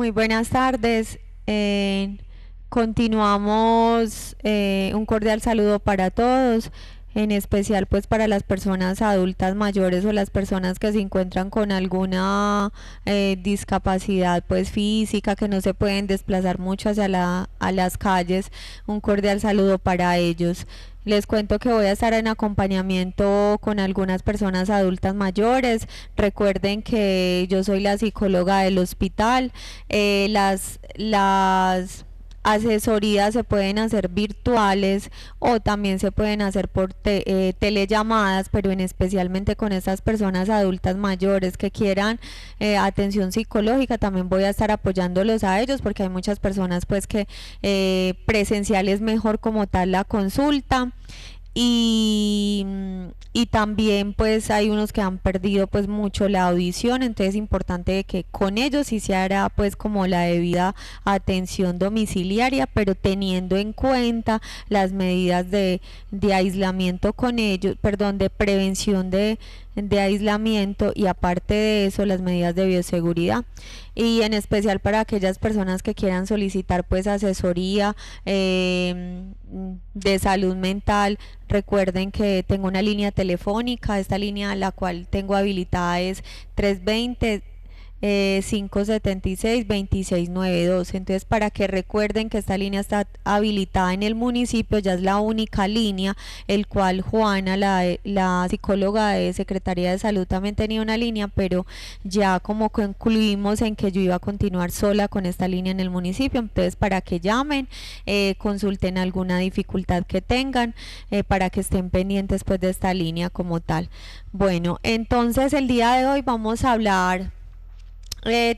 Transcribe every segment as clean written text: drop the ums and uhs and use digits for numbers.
Muy buenas tardes. Continuamos un cordial saludo para todos, en especial pues para las personas adultas mayores o las personas que se encuentran con alguna discapacidad pues física, que no se pueden desplazar mucho hacia a las calles. Un cordial saludo para ellos. Les cuento que voy a estar en acompañamiento con algunas personas adultas mayores. Recuerden que yo soy la psicóloga del hospital. Las asesorías se pueden hacer virtuales o también se pueden hacer por telellamadas, pero en especialmente con estas personas adultas mayores que quieran atención psicológica, también voy a estar apoyándolos a ellos, porque hay muchas personas pues que presencial es mejor como tal la consulta. Y, y también pues hay unos que han perdido pues mucho la audición, entonces es importante que con ellos sí se hará pues como la debida atención domiciliaria, pero teniendo en cuenta las medidas de aislamiento con ellos, perdón, de prevención de aislamiento, y aparte de eso las medidas de bioseguridad. Y en especial para aquellas personas que quieran solicitar pues asesoría de salud mental, recuerden que tengo una línea telefónica. Esta línea la cual tengo habilitada es 320 576-2692. Entonces, para que recuerden que esta línea está habilitada en el municipio, ya es la única línea, el cual Juana, la psicóloga de Secretaría de Salud, también tenía una línea, pero ya como concluimos en que yo iba a continuar sola con esta línea en el municipio. Entonces, para que llamen, consulten alguna dificultad que tengan, para que estén pendientes pues de esta línea como tal. Bueno, entonces el día de hoy vamos a hablar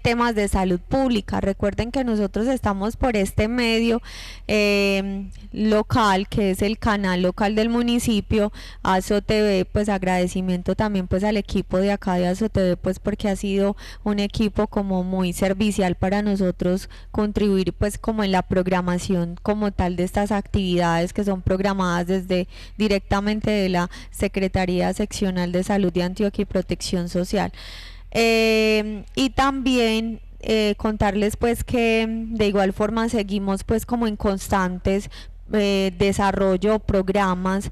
temas de salud pública. Recuerden que nosotros estamos por este medio local, que es el canal local del municipio, ASO TV. Pues agradecimiento también pues al equipo de acá de ASO TV, pues porque ha sido un equipo como muy servicial para nosotros contribuir pues como en la programación como tal de estas actividades que son programadas desde directamente de la Secretaría Seccional de Salud de Antioquia y Protección Social. Y también contarles pues que de igual forma seguimos pues como en constantes desarrollo programas.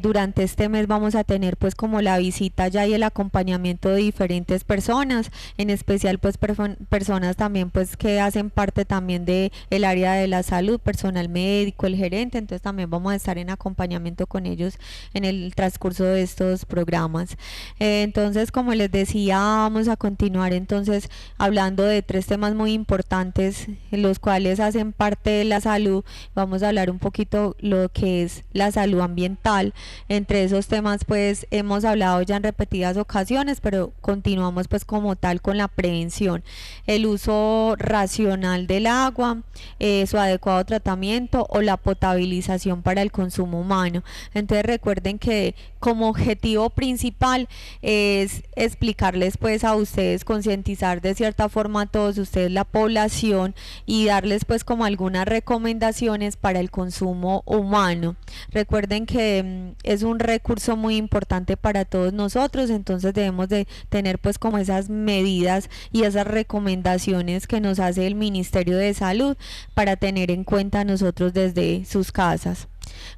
Durante este mes vamos a tener pues como la visita ya y el acompañamiento de diferentes personas, en especial pues personas también pues que hacen parte también de el área de la salud, personal médico, el gerente. Entonces también vamos a estar en acompañamiento con ellos en el transcurso de estos programas. Entonces, como les decía, vamos a continuar entonces hablando de tres temas muy importantes, los cuales hacen parte de la salud. Vamos a hablar un poquito lo que es la salud ambiental. Entre esos temas pues hemos hablado ya en repetidas ocasiones, pero continuamos pues como tal con la prevención, el uso racional del agua, su adecuado tratamiento o la potabilización para el consumo humano. Entonces recuerden que como objetivo principal es explicarles pues a ustedes, concientizar de cierta forma a todos ustedes, la población, y darles pues como algunas recomendaciones para el consumo humano. Recuerden que es un recurso muy importante para todos nosotros, entonces debemos de tener pues como esas medidas y esas recomendaciones que nos hace el Ministerio de Salud para tener en cuenta nosotros desde sus casas.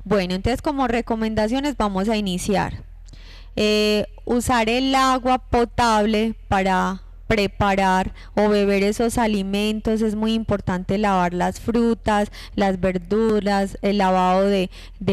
Bueno, entonces como recomendaciones vamos a iniciar. Usar el agua potable para preparar o beber esos alimentos. Es muy importante lavar las frutas, las verduras, el lavado de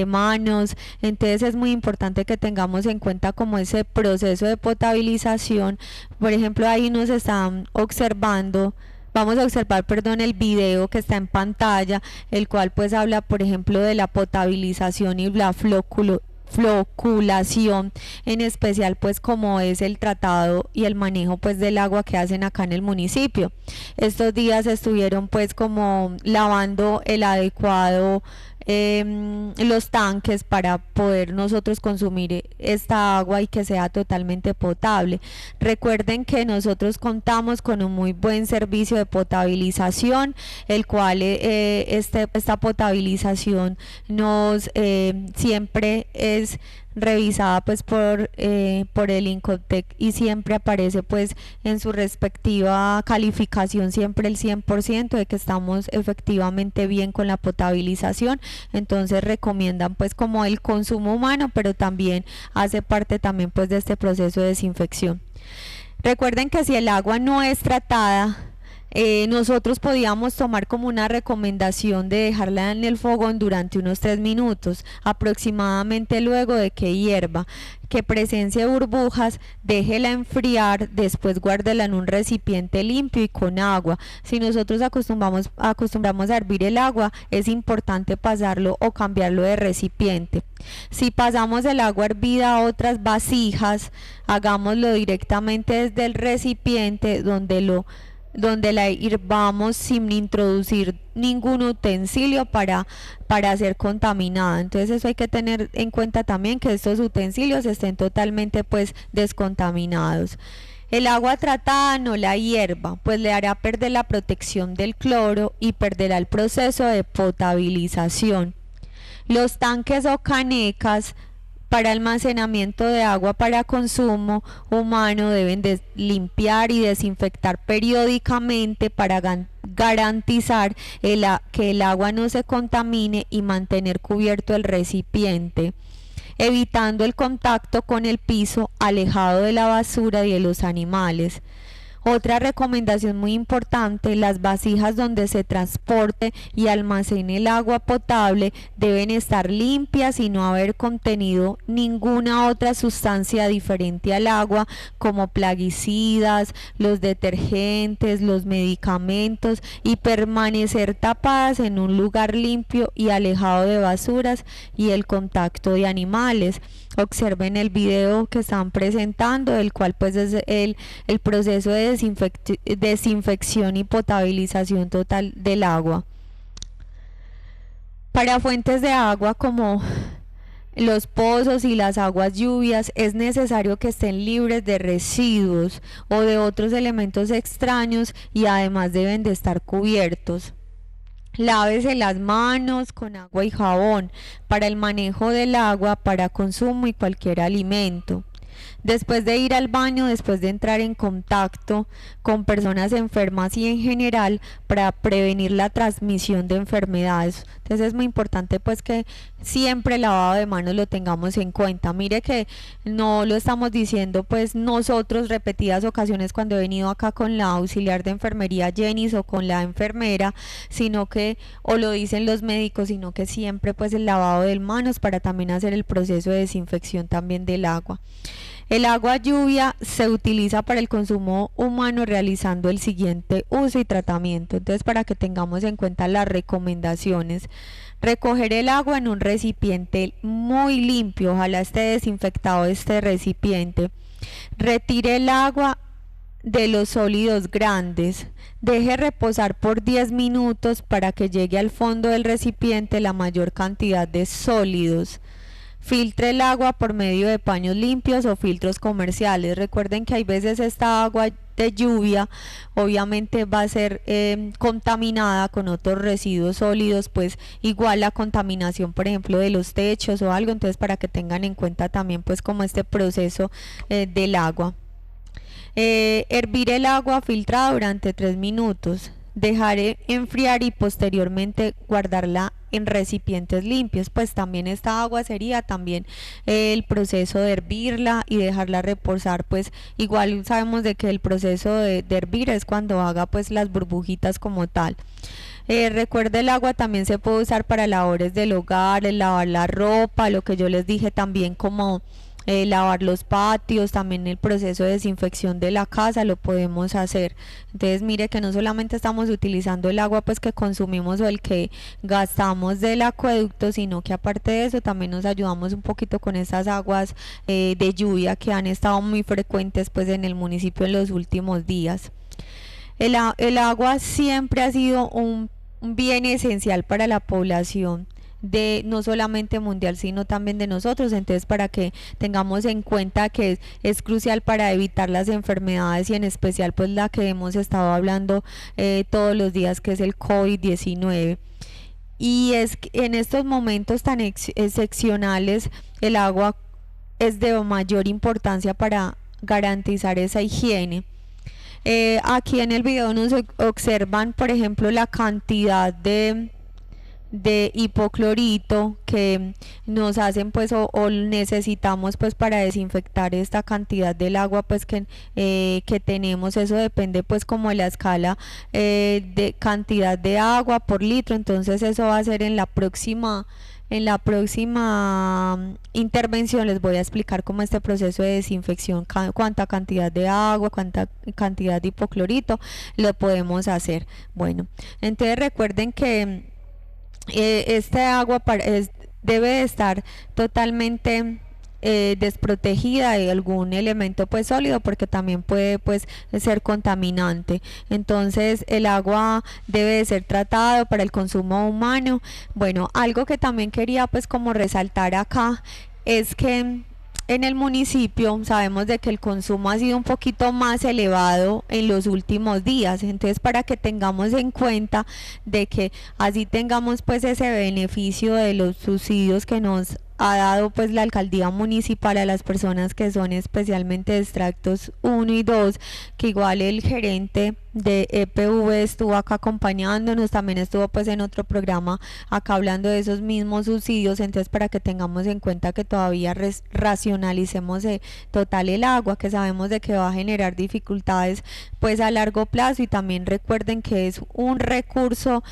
manos. Entonces es muy importante que tengamos en cuenta como ese proceso de potabilización. Por ejemplo, ahí nos están observando. Vamos a observar, perdón, el video que está en pantalla, el cual pues habla, por ejemplo, de la potabilización y la floculación, en especial pues como es el tratado y el manejo pues del agua que hacen acá en el municipio. Estos días estuvieron pues como lavando el adecuado los tanques para poder nosotros consumir esta agua y que sea totalmente potable. Recuerden que nosotros contamos con un muy buen servicio de potabilización, el cual esta potabilización nos siempre es revisada pues por el Incotec y siempre aparece pues en su respectiva calificación siempre el 100% de que estamos efectivamente bien con la potabilización. Entonces recomiendan pues como el consumo humano, pero también hace parte también pues de este proceso de desinfección. Recuerden que si el agua no es tratada, nosotros podíamos tomar como una recomendación de dejarla en el fogón durante unos 3 minutos, aproximadamente luego de que hierva, que presencie burbujas, déjela enfriar, después guárdela en un recipiente limpio y con agua. Si nosotros acostumbramos a hervir el agua, es importante pasarlo o cambiarlo de recipiente. Si pasamos el agua hervida a otras vasijas, hagámoslo directamente desde el recipiente donde la hirvamos sin introducir ningún utensilio para ser contaminada. Entonces eso hay que tener en cuenta también, que estos utensilios estén totalmente pues descontaminados. El agua tratada no la hierva, pues le hará perder la protección del cloro y perderá el proceso de potabilización. Los tanques o canecas para almacenamiento de agua para consumo humano deben de limpiar y desinfectar periódicamente para garantizar que el agua no se contamine y mantener cubierto el recipiente, evitando el contacto con el piso, alejado de la basura y de los animales. Otra recomendación muy importante: las vasijas donde se transporte y almacene el agua potable deben estar limpias y no haber contenido ninguna otra sustancia diferente al agua, como plaguicidas, los detergentes, los medicamentos, y permanecer tapadas en un lugar limpio y alejado de basuras y el contacto de animales. Observen el video que están presentando, el cual pues es el proceso de desinfección y potabilización total del agua. Para fuentes de agua como los pozos y las aguas lluvias, es necesario que estén libres de residuos o de otros elementos extraños, y además deben de estar cubiertos. Lávese las manos con agua y jabón para el manejo del agua para consumo y cualquier alimento. Después de ir al baño, después de entrar en contacto con personas enfermas y en general, para prevenir la transmisión de enfermedades. Entonces es muy importante pues que siempre el lavado de manos lo tengamos en cuenta. Mire que no lo estamos diciendo pues nosotros repetidas ocasiones cuando he venido acá con la auxiliar de enfermería Jenis o con la enfermera, sino que, o lo dicen los médicos, sino que siempre pues el lavado de manos para también hacer el proceso de desinfección también del agua. El agua lluvia se utiliza para el consumo humano realizando el siguiente uso y tratamiento. Entonces, para que tengamos en cuenta las recomendaciones: recoger el agua en un recipiente muy limpio, ojalá esté desinfectado este recipiente. Retire el agua de los sólidos grandes. Deje reposar por 10 minutos para que llegue al fondo del recipiente la mayor cantidad de sólidos. Filtre el agua por medio de paños limpios o filtros comerciales. Recuerden que hay veces esta agua de lluvia obviamente va a ser contaminada con otros residuos sólidos, pues igual la contaminación por ejemplo de los techos o algo. Entonces, para que tengan en cuenta también pues como este proceso del agua. Hervir el agua filtrada durante 3 minutos. Dejar enfriar y posteriormente guardarla en recipientes limpios. Pues también esta agua sería también el proceso de hervirla y dejarla reposar. Pues igual sabemos de que el proceso de hervir es cuando haga pues las burbujitas como tal. Recuerde, el agua también se puede usar para labores del hogar, el lavar la ropa, lo que yo les dije también, como lavar los patios, también el proceso de desinfección de la casa lo podemos hacer. Entonces mire que no solamente estamos utilizando el agua pues que consumimos o el que gastamos del acueducto, sino que aparte de eso también nos ayudamos un poquito con esas aguas de lluvia que han estado muy frecuentes pues en el municipio en los últimos días. El agua siempre ha sido un bien esencial para la población, de no solamente mundial sino también de nosotros. Entonces, para que tengamos en cuenta que es crucial para evitar las enfermedades, y en especial pues la que hemos estado hablando todos los días, que es el COVID-19. Y es que en estos momentos tan excepcionales el agua es de mayor importancia para garantizar esa higiene. Aquí en el video nos observan, por ejemplo, la cantidad de hipoclorito que nos hacen pues o necesitamos pues para desinfectar esta cantidad del agua pues que tenemos. Eso depende pues como de la escala de cantidad de agua por litro. Entonces eso va a ser en la próxima intervención. Les voy a explicar cómo este proceso de desinfección, cuánta cantidad de agua, cuánta cantidad de hipoclorito lo podemos hacer. Bueno, entonces recuerden que este agua debe de estar totalmente desprotegida de algún elemento pues sólido, porque también puede pues ser contaminante. Entonces el agua debe de ser tratado para el consumo humano. Bueno, algo que también quería pues como resaltar acá es que en el municipio sabemos de que el consumo ha sido un poquito más elevado en los últimos días. Entonces, para que tengamos en cuenta de que así tengamos pues ese beneficio de los subsidios que nos ha dado pues la alcaldía municipal a las personas que son especialmente de extractos 1 y 2, que igual el gerente de EPV estuvo acá acompañándonos, también estuvo pues en otro programa acá hablando de esos mismos subsidios. Entonces, para que tengamos en cuenta que todavía racionalicemos total el agua, que sabemos de que va a generar dificultades pues a largo plazo, y también recuerden que es un recurso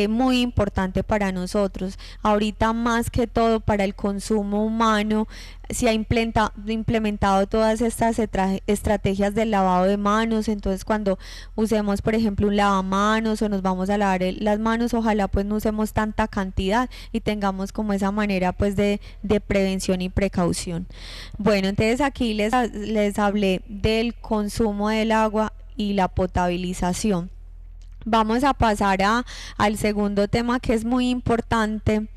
muy importante para nosotros ahorita, más que todo para el consumo humano. Se ha implementado todas estas estrategias del lavado de manos. Entonces, cuando usemos por ejemplo un lavamanos o nos vamos a lavar las manos, ojalá pues no usemos tanta cantidad y tengamos como esa manera pues de prevención y precaución. Bueno, entonces aquí les hablé del consumo del agua y la potabilización. Vamos a pasar al segundo tema, que es muy importante,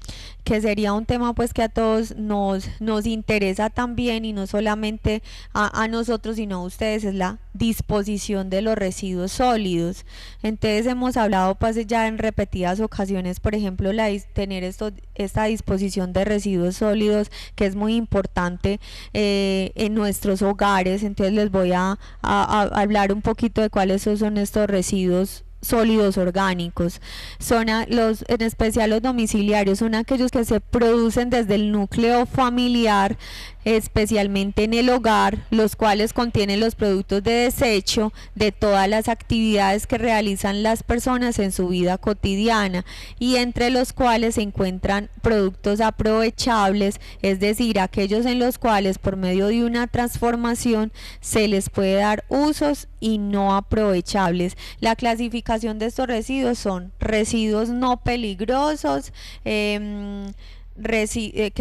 que sería un tema pues que a todos nos interesa también, y no solamente a nosotros sino a ustedes, es la disposición de los residuos sólidos. Entonces hemos hablado pues ya en repetidas ocasiones, por ejemplo, tener esta disposición de residuos sólidos, que es muy importante en nuestros hogares. Entonces les voy a hablar un poquito de cuáles son estos residuos sólidos orgánicos. En especial los domiciliarios, son aquellos que se producen desde el núcleo familiar, especialmente en el hogar, los cuales contienen los productos de desecho de todas las actividades que realizan las personas en su vida cotidiana, y entre los cuales se encuentran productos aprovechables, es decir, aquellos en los cuales por medio de una transformación se les puede dar usos y no aprovechables. La clasificación de estos residuos son residuos no peligrosos, que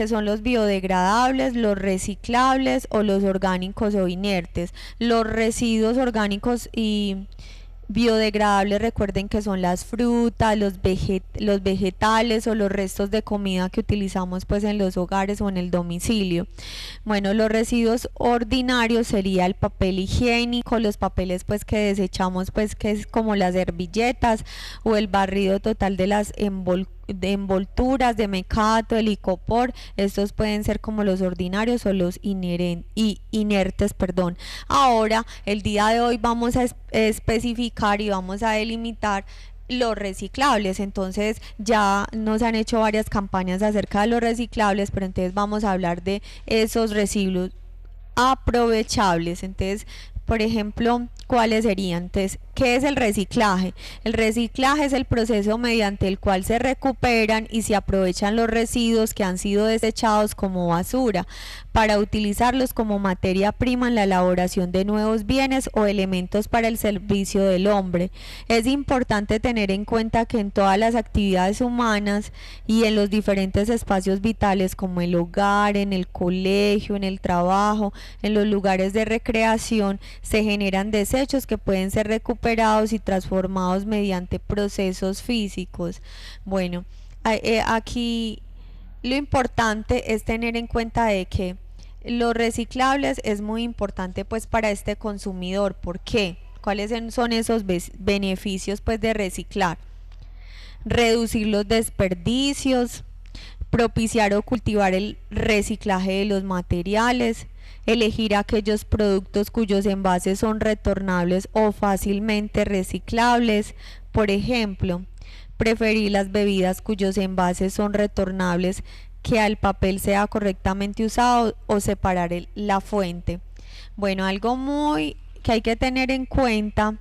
son los biodegradables, los reciclables o los orgánicos o inertes. Los residuos orgánicos y biodegradables, recuerden que son las frutas, los vegetales o los restos de comida que utilizamos pues en los hogares o en el domicilio. Bueno, los residuos ordinarios sería el papel higiénico, los papeles pues que desechamos, pues que es como las servilletas, o el barrido total de las envolturas de mecato, el icopor. Estos pueden ser como los ordinarios o los inertes, perdón. Ahora, el día de hoy vamos a especificar y vamos a delimitar los reciclables. Entonces ya nos han hecho varias campañas acerca de los reciclables, pero entonces vamos a hablar de esos residuos aprovechables. Entonces, por ejemplo, ¿cuáles serían? Entonces, ¿qué es el reciclaje? El reciclaje es el proceso mediante el cual se recuperan y se aprovechan los residuos que han sido desechados como basura, para utilizarlos como materia prima en la elaboración de nuevos bienes o elementos para el servicio del hombre. Es importante tener en cuenta que en todas las actividades humanas y en los diferentes espacios vitales, como el hogar, en el colegio, en el trabajo, en los lugares de recreación, se generan desechos que pueden ser recuperados y transformados mediante procesos físicos. Bueno, aquí lo importante es tener en cuenta de que los reciclables es muy importante pues para este consumidor. ¿Por qué? ¿Cuáles son esos beneficios pues de reciclar? Reducir los desperdicios, propiciar o cultivar el reciclaje de los materiales, elegir aquellos productos cuyos envases son retornables o fácilmente reciclables, por ejemplo, preferir las bebidas cuyos envases son retornables que al papel sea correctamente usado o separar la fuente. Bueno, algo muy que hay que tener en cuenta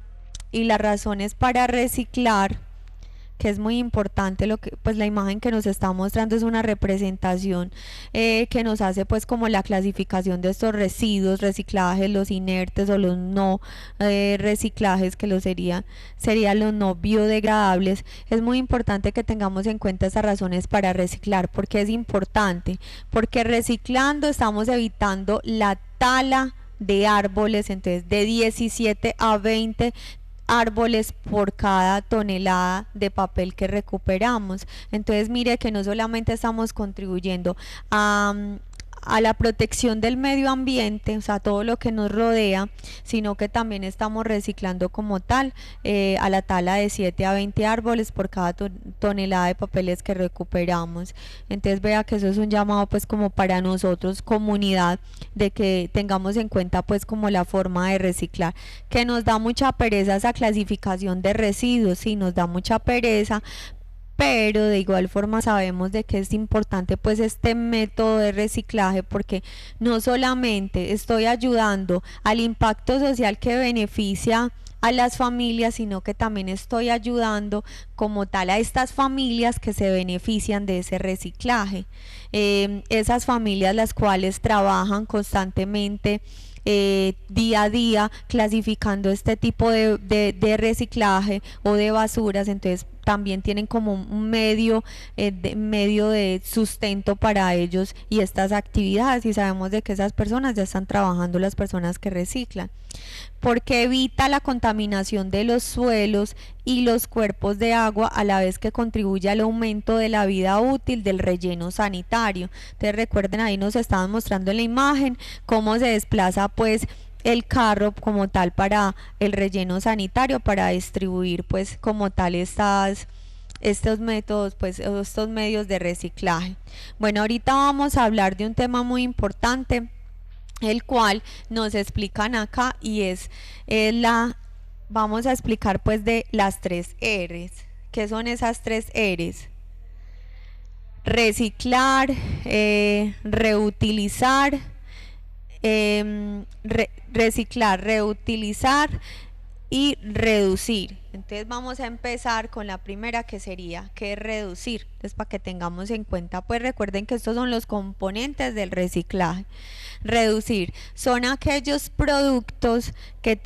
y las razones para reciclar, que es muy importante, lo que pues la imagen que nos está mostrando es una representación que nos hace pues como la clasificación de estos residuos, reciclajes, los inertes o los no reciclajes, que serían los no biodegradables. Es muy importante que tengamos en cuenta esas razones para reciclar. ¿Porque es importante? Porque reciclando estamos evitando la tala de árboles, entonces de 17 a 20 árboles por cada tonelada de papel que recuperamos. Entonces mire que no solamente estamos contribuyendo a la protección del medio ambiente, o sea, todo lo que nos rodea, sino que también estamos reciclando como tal a la tala de 7 a 20 árboles por cada tonelada de papeles que recuperamos. Entonces vea que eso es un llamado pues como para nosotros, comunidad, de que tengamos en cuenta pues como la forma de reciclar, que nos da mucha pereza esa clasificación de residuos, sí, nos da mucha pereza, pero de igual forma sabemos de que es importante pues este método de reciclaje, porque no solamente estoy ayudando al impacto social que beneficia a las familias, sino que también estoy ayudando como tal a estas familias que se benefician de ese reciclaje, esas familias las cuales trabajan constantemente día a día clasificando este tipo de reciclaje o de basuras. Entonces también tienen como un medio de sustento para ellos y estas actividades, y sabemos de que esas personas ya están trabajando, las personas que reciclan, porque evita la contaminación de los suelos y los cuerpos de agua, a la vez que contribuye al aumento de la vida útil del relleno sanitario. Entonces recuerden, ahí nos estaban mostrando en la imagen cómo se desplaza pues el carro como tal para el relleno sanitario, para distribuir pues como tal estos métodos, pues estos medios de reciclaje. Bueno, ahorita vamos a hablar de un tema muy importante, el cual nos explican acá, y vamos a explicar pues de las 3 R's. ¿Qué son esas 3 R's? Reciclar, reutilizar, reciclar, reutilizar y reducir. Entonces vamos a empezar con la primera, que sería que es reducir. Entonces, para que tengamos en cuenta, pues recuerden que estos son los componentes del reciclaje. Reducir son aquellos productos que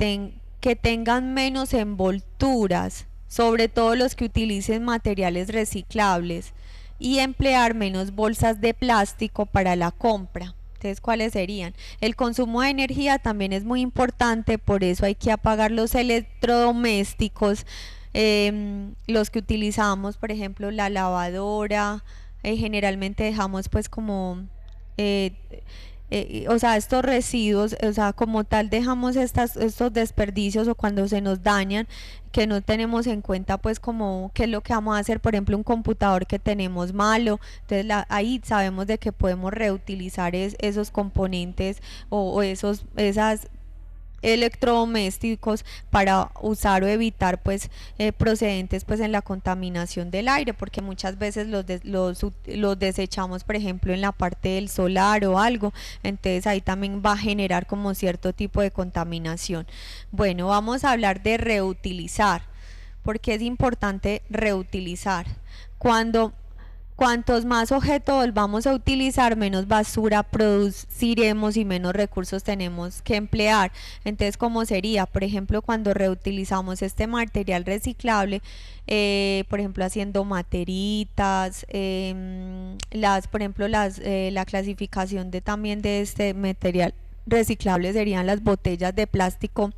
tengan menos envolturas, sobre todo los que utilicen materiales reciclables, y emplear menos bolsas de plástico para la compra. Entonces, ¿cuáles serían? El consumo de energía también es muy importante, por eso hay que apagar los electrodomésticos, los que utilizamos, por ejemplo, la lavadora, generalmente dejamos pues como eh, o sea, estos residuos, o sea, como tal dejamos estos desperdicios, o cuando se nos dañan, que no tenemos en cuenta pues como qué es lo que vamos a hacer, por ejemplo un computador que tenemos malo. Entonces ahí sabemos de que podemos reutilizar esos componentes o esas electrodomésticos para usar o evitar pues procedentes pues en la contaminación del aire, porque muchas veces los desechamos, por ejemplo en la parte del solar o algo. Entonces ahí también va a generar como cierto tipo de contaminación. Bueno, vamos a hablar de reutilizar. Porque es importante reutilizar. Cuantos más objetos vamos a utilizar, menos basura produciremos y menos recursos tenemos que emplear. Entonces, ¿cómo sería? Por ejemplo, cuando reutilizamos este material reciclable, por ejemplo, haciendo materitas, por ejemplo, la clasificación también de este material reciclable serían las botellas de plástico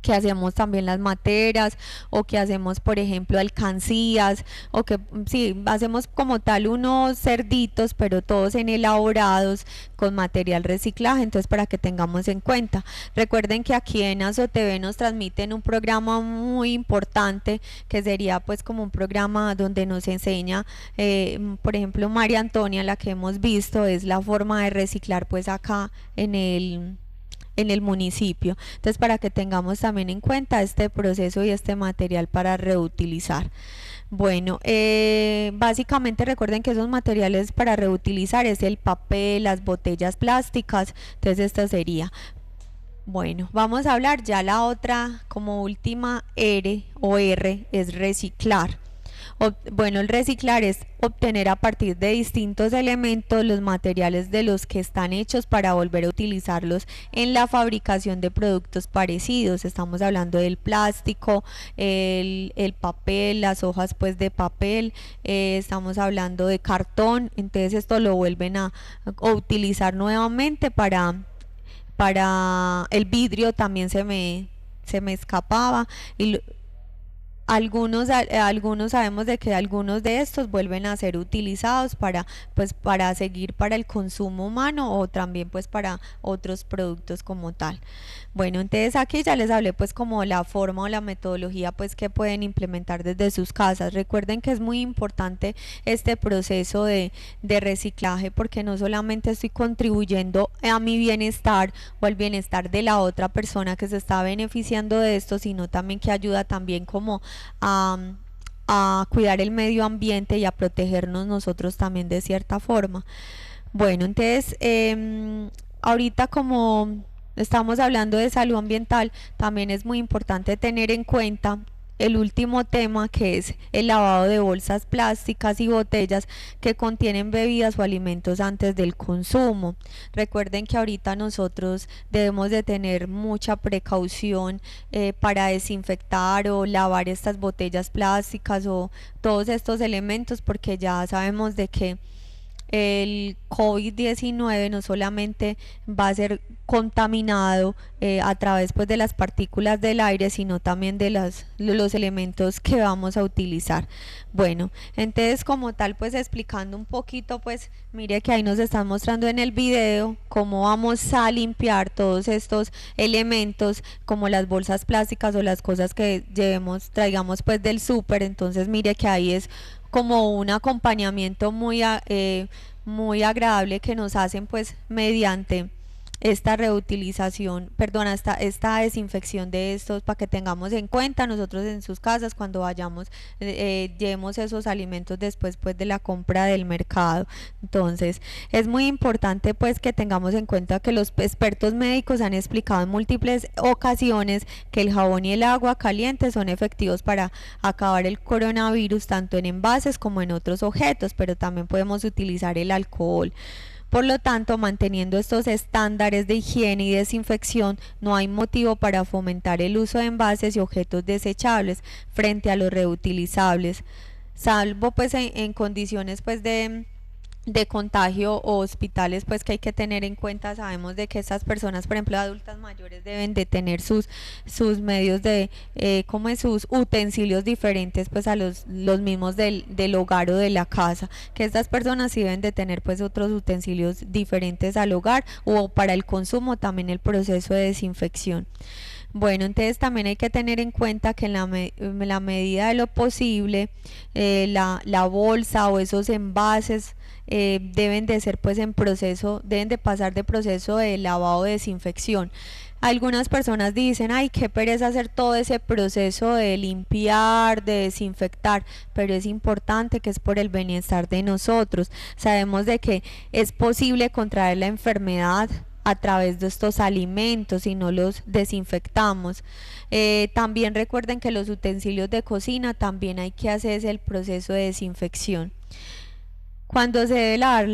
que hacemos también las materas o que hacemos por ejemplo alcancías o que sí, hacemos como tal unos cerditos pero todos en elaborados con material reciclaje, entonces para que tengamos en cuenta. Recuerden que aquí en ASOTV nos transmiten un programa muy importante que sería pues como un programa donde nos enseña por ejemplo María Antonia, la que hemos visto es la forma de reciclar pues acá en el municipio. Entonces, para que tengamos también en cuenta este proceso y este material para reutilizar. Bueno, básicamente recuerden que esos materiales para reutilizar es el papel, las botellas plásticas, entonces esto sería. Bueno, vamos a hablar ya la otra como última R o R es reciclar. Bueno, el reciclar es obtener a partir de distintos elementos los materiales de los que están hechos para volver a utilizarlos en la fabricación de productos parecidos. Estamos hablando del plástico, el papel, las hojas pues de papel, estamos hablando de cartón, entonces esto lo vuelven a utilizar nuevamente para el vidrio también se me escapaba y algunos sabemos de que algunos de estos vuelven a ser utilizados para seguir para el consumo humano o también pues para otros productos como tal. Bueno, entonces aquí ya les hablé pues como la forma o la metodología pues que pueden implementar desde sus casas. Recuerden que es muy importante este proceso de reciclaje porque no solamente estoy contribuyendo a mi bienestar o al bienestar de la otra persona que se está beneficiando de esto, sino también que ayuda también como a cuidar el medio ambiente y a protegernos nosotros también de cierta forma. Bueno, entonces ahorita como estamos hablando de salud ambiental, también es muy importante tener en cuenta el último tema que es el lavado de bolsas plásticas y botellas que contienen bebidas o alimentos antes del consumo. Recuerden que ahorita nosotros debemos de tener mucha precaución para desinfectar o lavar estas botellas plásticas o todos estos elementos porque ya sabemos de que el COVID-19 no solamente va a ser contaminado a través pues de las partículas del aire, sino también de los elementos que vamos a utilizar. Bueno, entonces como tal pues explicando un poquito pues mire que ahí nos están mostrando en el video cómo vamos a limpiar todos estos elementos como las bolsas plásticas o las cosas que traigamos pues del súper. Entonces mire que ahí es como un acompañamiento muy agradable que nos hacen pues mediante esta reutilización, perdona, esta desinfección de estos para que tengamos en cuenta nosotros en sus casas cuando vayamos, llevemos esos alimentos después pues de la compra del mercado. Entonces es muy importante pues que tengamos en cuenta que los expertos médicos han explicado en múltiples ocasiones que el jabón y el agua caliente son efectivos para acabar el coronavirus tanto en envases como en otros objetos, pero también podemos utilizar el alcohol. Por lo tanto, manteniendo estos estándares de higiene y desinfección, no hay motivo para fomentar el uso de envases y objetos desechables frente a los reutilizables, salvo pues en condiciones pues de contagio o hospitales pues que hay que tener en cuenta. Sabemos de que estas personas, por ejemplo adultas mayores, deben de tener sus medios de como sus utensilios diferentes pues a los mismos del hogar o de la casa, que estas personas sí deben de tener pues otros utensilios diferentes al hogar o para el consumo, también el proceso de desinfección. Bueno, entonces también hay que tener en cuenta que en la medida de lo posible la bolsa o esos envases deben de ser pues deben de pasar de proceso de lavado de desinfección. Algunas personas dicen, ay, qué pereza hacer todo ese proceso de limpiar, de desinfectar, pero es importante que es por el bienestar de nosotros. Sabemos de que es posible contraer la enfermedad a través de estos alimentos si no los desinfectamos. También recuerden que los utensilios de cocina también hay que hacer el proceso de desinfección. Cuando se debe lavar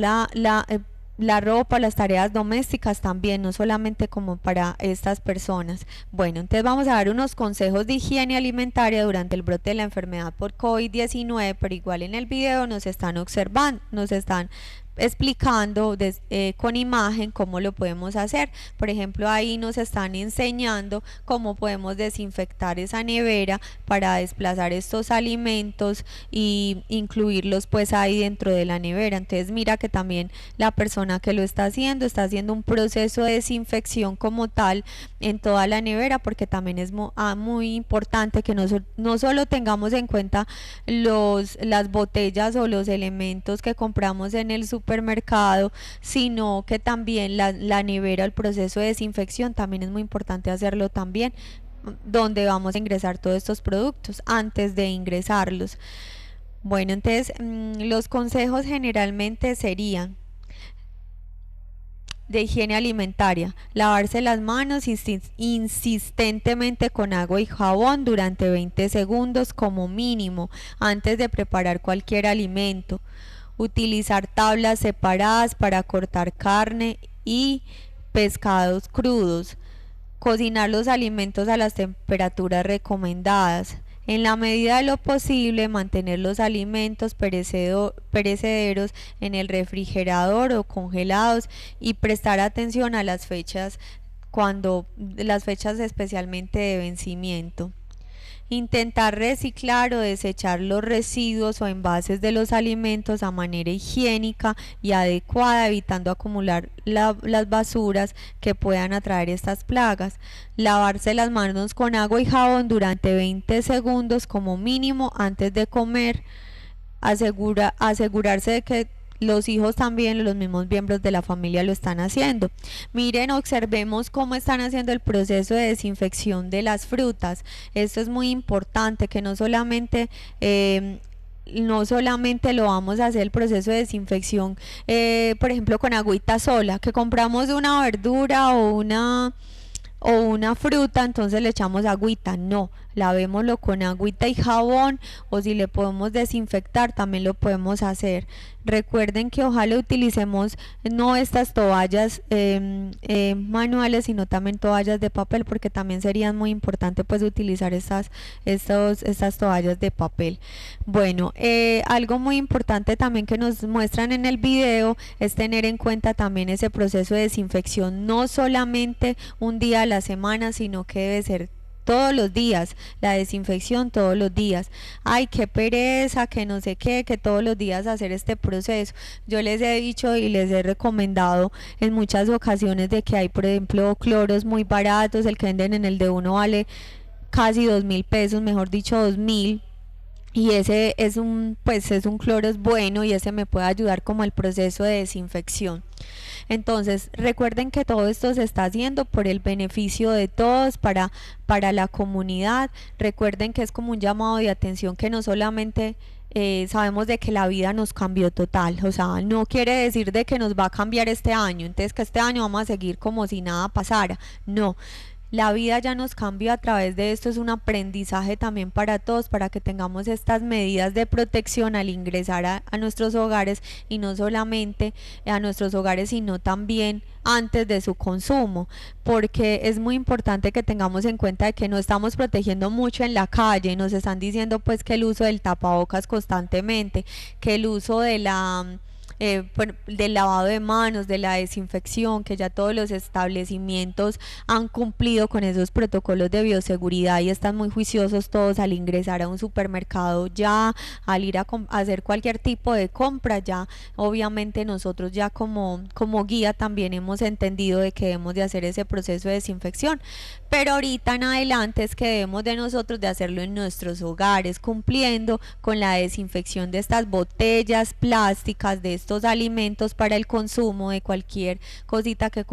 la ropa, las tareas domésticas también, no solamente como para estas personas. Bueno, entonces vamos a dar unos consejos de higiene alimentaria durante el brote de la enfermedad por COVID-19, pero igual en el video nos están observando, nos están explicando con imagen cómo lo podemos hacer. Por ejemplo, ahí nos están enseñando cómo podemos desinfectar esa nevera para desplazar estos alimentos y incluirlos pues ahí dentro de la nevera. Entonces mira que también la persona que lo está haciendo un proceso de desinfección como tal en toda la nevera, porque también es muy importante que no solo tengamos en cuenta las botellas o los elementos que compramos en el supermercado, sino que también la nevera, el proceso de desinfección también es muy importante hacerlo también donde vamos a ingresar todos estos productos antes de ingresarlos. Bueno, entonces los consejos generalmente serían de higiene alimentaria: lavarse las manos insistentemente con agua y jabón durante 20 segundos como mínimo antes de preparar cualquier alimento. Utilizar tablas separadas para cortar carne y pescados crudos. Cocinar los alimentos a las temperaturas recomendadas. En la medida de lo posible, mantener los alimentos perecederos en el refrigerador o congelados, y prestar atención a las fechas especialmente de vencimiento. Intentar reciclar o desechar los residuos o envases de los alimentos a manera higiénica y adecuada, evitando acumular las basuras que puedan atraer estas plagas. Lavarse las manos con agua y jabón durante 20 segundos como mínimo antes de comer. Asegurarse de que los hijos también, los mismos miembros de la familia lo están haciendo. Miren, observemos cómo están haciendo el proceso de desinfección de las frutas. Esto es muy importante, que no solamente lo vamos a hacer el proceso de desinfección, por ejemplo, con agüita sola, que compramos una verdura o una fruta, entonces le echamos agüita. No, lavémoslo con agüita y jabón, o si le podemos desinfectar también lo podemos hacer. Recuerden que ojalá utilicemos no estas toallas manuales, sino también toallas de papel, porque también sería muy importante pues utilizar estas toallas de papel. Bueno, algo muy importante también que nos muestran en el video es tener en cuenta también ese proceso de desinfección, no solamente un día a la semana, sino que debe ser todos los días, la desinfección todos los días. Ay, qué pereza, que no sé qué, que todos los días hacer este proceso. Yo les he dicho y les he recomendado en muchas ocasiones de que hay, por ejemplo, cloros muy baratos. El que venden en el de uno vale casi 2.000 pesos, mejor dicho 2.000. Y ese es un cloro, es bueno, y ese me puede ayudar como el proceso de desinfección. Entonces recuerden que todo esto se está haciendo por el beneficio de todos, para la comunidad. Recuerden que es como un llamado de atención, que no solamente sabemos de que la vida nos cambió total, o sea, no quiere decir de que nos va a cambiar este año, entonces que este año vamos a seguir como si nada pasara. No, la vida ya nos cambió a través de esto. Es un aprendizaje también para todos, para que tengamos estas medidas de protección al ingresar a nuestros hogares, y no solamente a nuestros hogares, sino también antes de su consumo, porque es muy importante que tengamos en cuenta de que no estamos protegiendo mucho en la calle. Nos están diciendo pues que el uso del tapabocas constantemente, que el uso del lavado de manos, de la desinfección, que ya todos los establecimientos han cumplido con esos protocolos de bioseguridad y están muy juiciosos todos al ingresar a un supermercado, ya al ir a hacer cualquier tipo de compra. Ya obviamente nosotros ya como guía también hemos entendido de que debemos de hacer ese proceso de desinfección, pero ahorita en adelante es que debemos de nosotros de hacerlo en nuestros hogares, cumpliendo con la desinfección de estas botellas plásticas, de estos alimentos para el consumo, de cualquier cosita que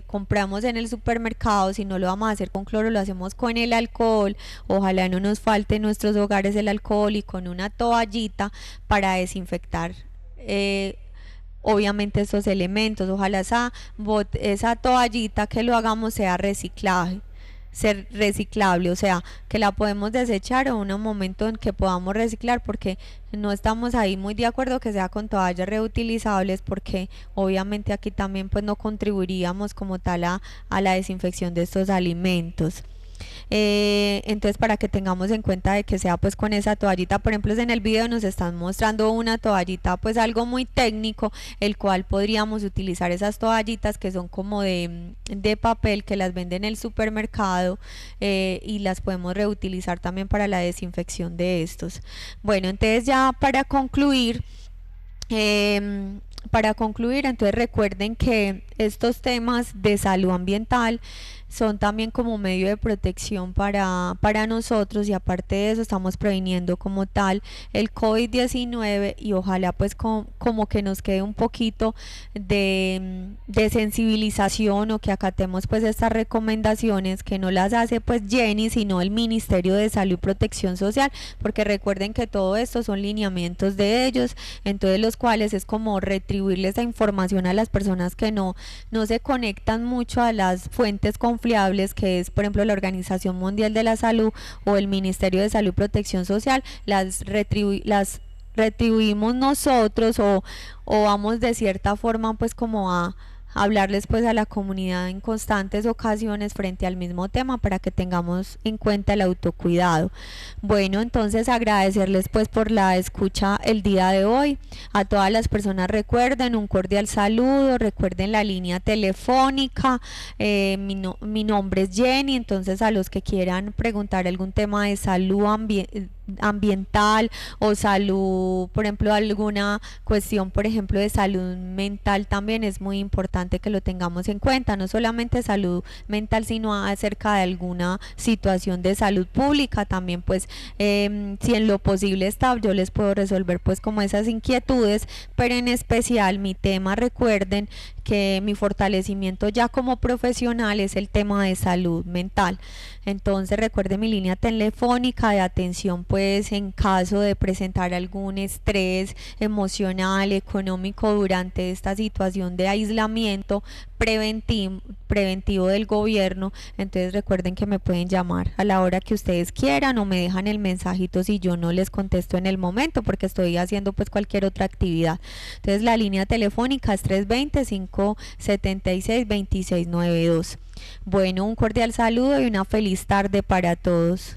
compramos en el supermercado. Si no lo vamos a hacer con cloro, lo hacemos con el alcohol. Ojalá no nos falte en nuestros hogares el alcohol, y con una toallita para desinfectar obviamente estos elementos. Ojalá esa toallita que lo hagamos ser reciclable, o sea, que la podemos desechar, o un momento en que podamos reciclar, porque no estamos ahí muy de acuerdo que sea con toallas reutilizables, porque obviamente aquí también pues no contribuiríamos como tal a la desinfección de estos alimentos. Entonces para que tengamos en cuenta de que sea pues con esa toallita. Por ejemplo, en el video nos están mostrando una toallita, pues algo muy técnico, el cual podríamos utilizar esas toallitas que son como de papel, que las venden en el supermercado, y las podemos reutilizar también para la desinfección de estos. Bueno, entonces ya para concluir, entonces recuerden que estos temas de salud ambiental son también como medio de protección para nosotros, y aparte de eso estamos previniendo como tal el COVID-19, y ojalá pues como que nos quede un poquito de sensibilización, o que acatemos pues estas recomendaciones que no las hace pues Jenny, sino el Ministerio de Salud y Protección Social, porque recuerden que todo esto son lineamientos de ellos, entonces los cuales es como retribuirles esa información a las personas que no se conectan mucho a las fuentes confiables, que es por ejemplo la Organización Mundial de la Salud o el Ministerio de Salud y Protección Social. Las retribuimos nosotros, o vamos de cierta forma pues como a hablarles pues a la comunidad en constantes ocasiones frente al mismo tema, para que tengamos en cuenta el autocuidado. Bueno, entonces agradecerles pues por la escucha el día de hoy. A todas las personas recuerden un cordial saludo, recuerden la línea telefónica, mi nombre es Jenny, entonces a los que quieran preguntar algún tema de salud ambiental, o salud, por ejemplo alguna cuestión por ejemplo de salud mental, también es muy importante que lo tengamos en cuenta, no solamente salud mental sino acerca de alguna situación de salud pública también, pues si en lo posible está, yo les puedo resolver pues como esas inquietudes, pero en especial mi tema, recuerden que mi fortalecimiento ya como profesional es el tema de salud mental. Entonces recuerde mi línea telefónica de atención pues en caso de presentar algún estrés emocional, económico durante esta situación de aislamiento preventivo del gobierno. Entonces recuerden que me pueden llamar a la hora que ustedes quieran, o me dejan el mensajito si yo no les contesto en el momento porque estoy haciendo pues cualquier otra actividad. Entonces la línea telefónica es 320-576-2692. Bueno, un cordial saludo y una feliz tarde para todos.